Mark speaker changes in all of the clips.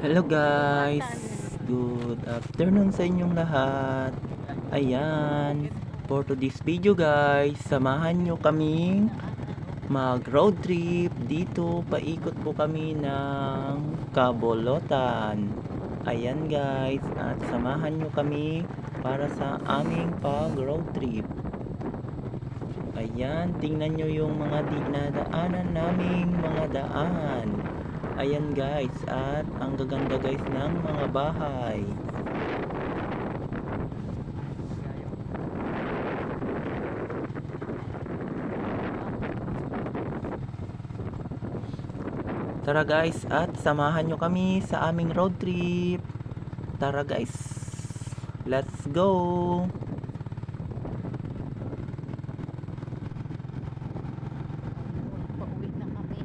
Speaker 1: Hello guys, good afternoon sa inyong lahat. Ayan, for today's video guys, samahan nyo kaming mag road trip dito. Paikot po kami ng Kabolotan. Ayan guys, at samahan nyo kami para sa aming pag road trip. Ayan, tingnan nyo yung mga dinadaanan naming mga daan. Ayan guys, at ang gaganda guys ng mga bahay. Tara guys, at samahan nyo kami sa aming road trip. Tara guys, let's go!
Speaker 2: Pauwi na kami.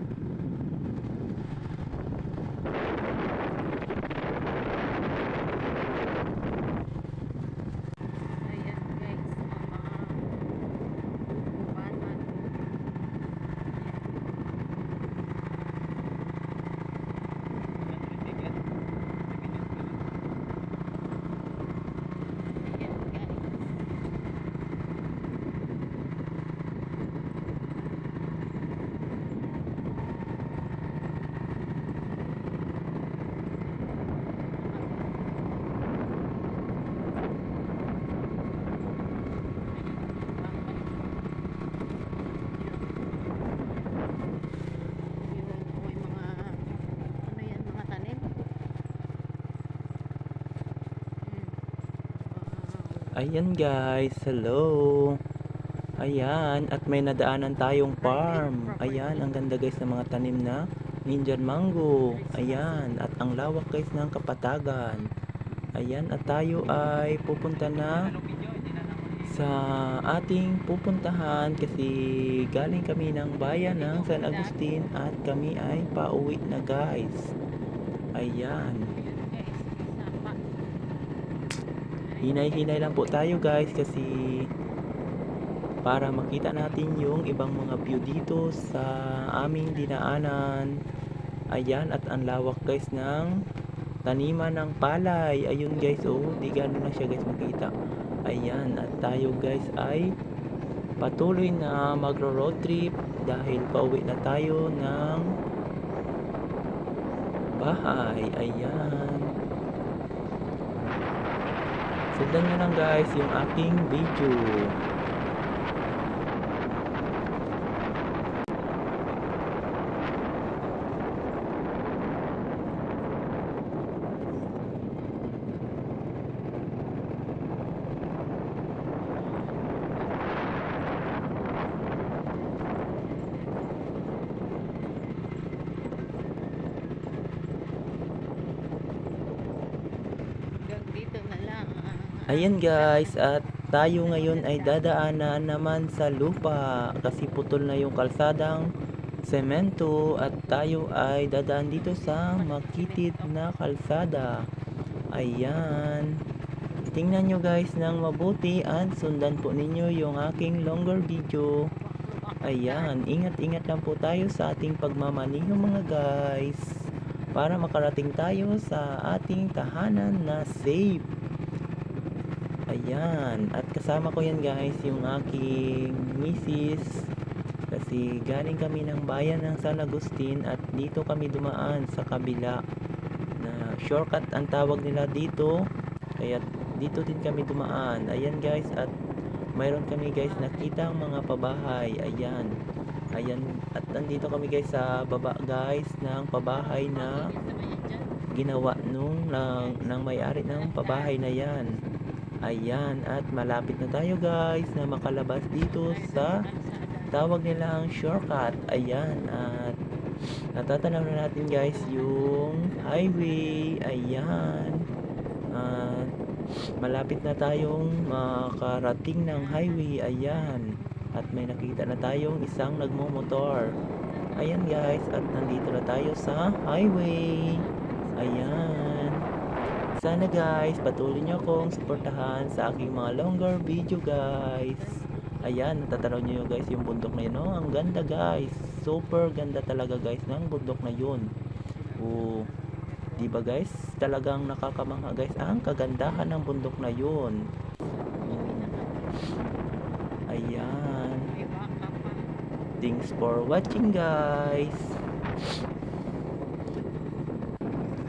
Speaker 2: Ayan guys, mga bukuan. Ayan guys. Yung mga ano yan, mga tanim. Wow.
Speaker 1: Ayan guys, hello! Ayan, at may nadaanan tayong farm. Ayan, ang ganda guys ng mga tanim na Indian mango. Ayan, at ang lawak guys ng kapatagan. Ayan, at tayo ay pupunta na sa ating pupuntahan kasi galing kami ng bayan ng San Agustin at kami ay pauwi na guys. Ayan,
Speaker 2: Sapa.
Speaker 1: hinay-hinay lang po tayo guys kasi para makita natin yung ibang mga view dito sa aming dinaanan. Ayan, at ang lawak guys ng taniman ng palay. Ayun guys, oh, di gano'n na siya guys makita. Ayan, at tayo guys ay patuloy na magro road trip dahil pauwi na tayo ng bahay. Ayan, sundan nyo lang guys yung aking video.
Speaker 2: Hanggang dito na lang ang
Speaker 1: Ayan
Speaker 2: ating
Speaker 1: guys,
Speaker 2: lakad.
Speaker 1: at tayo ngayon ay dadaanan naman sa lupa kasi putol na yung kalsadang semento at tayo ay dadaan dito sa makitid na kalsada. Ayan, tingnan nyo guys ng mabuti at sundan po ninyo yung aking longer video. Ayan, ingat-ingat lang po tayo sa ating pagmamaneho mga guys para makarating tayo sa ating tahanan na safe. Ayan, at kasama ko yan guys yung aking misis kasi galing kami ng bayan ng San Agustin at dito kami dumaan sa kabila na shortcut ang tawag nila dito, kaya dito din kami dumaan. Ayan guys, at mayroon kami guys nakitang mga pabahay. Ayan, ayan, at nandito kami guys sa baba guys ng pabahay na ginawa ng may-ari ng pabahay na yan. Ayan, at malapit na tayo guys na makalabas dito sa tawag nilang shortcut. Ayan, at natatanaw na natin guys yung highway. Ayan, at malapit na tayong makarating ng highway. Ayan, at may nakita na tayong isang nagmomotor. Ayan guys, at nandito na tayo sa highway. Ayan, sana guys patuloy nyo akong suportahan sa aking mga longer video guys. Ayan, natatanaw nyo guys yung bundok na yun, oh, ang ganda guys, super ganda talaga guys ng bundok na yun. Oh, 'Di ba guys? Talagang nakakamangha guys ang kagandahan ng bundok na 'yun.
Speaker 2: Uwi na nga.
Speaker 1: Ayan.
Speaker 2: May baka pa.
Speaker 1: Thanks for watching guys.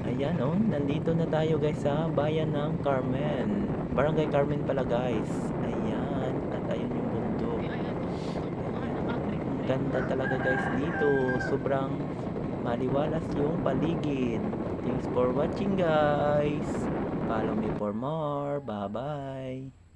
Speaker 1: Ayan oh, nandito na tayo guys sa bayan ng Carmen. Barangay Carmen pala guys. Ayan, at ayun yung bundok.
Speaker 2: Ay, ayan.
Speaker 1: Ang ganda talaga guys dito. Sobrang maliwalas yung paligid. Thanks for watching guys. Follow me for more. Bye bye.